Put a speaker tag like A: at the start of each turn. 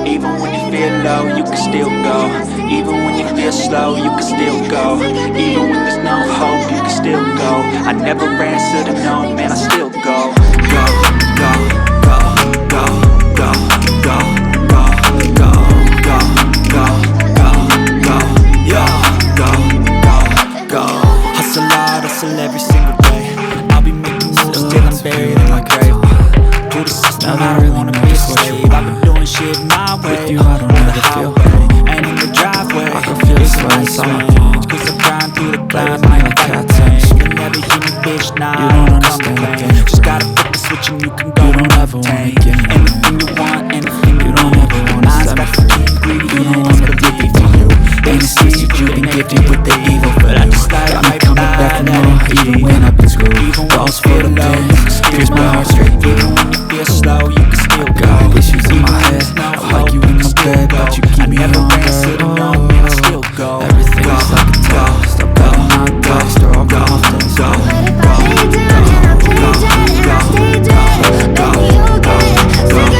A: Even when you feel low, you can still go. Even when you feel slow, you can still go. Even when there's no hope, you can still go. I never answer to no, man, I still go. Go, go, go, go, go, go, go, go, go, go, go, go, yo, go, go, go. Hustle hard, hustle every single day. I'll be making moves till I'm buried in my grave. To the system, I don't wanna be a slave. I've been doing shit my way. With you, I don't ever feel pain. And in the driveway, I can feel it's nice range. Cause I'm crying through the clouds, I ain't fighting. You can never hear me, bitch, nah, you don't understand the game. Just gotta flip the switch and you can go. You don't ever wanna get me. Anything you want, anything you don't ever wanna stop me from being greedy. You don't wanna believe it to you. They deceived you, you've been gifted with the evil. But I just like my coming back for more. Even when I've been screwed, walls full of pain. Here's my heart straight.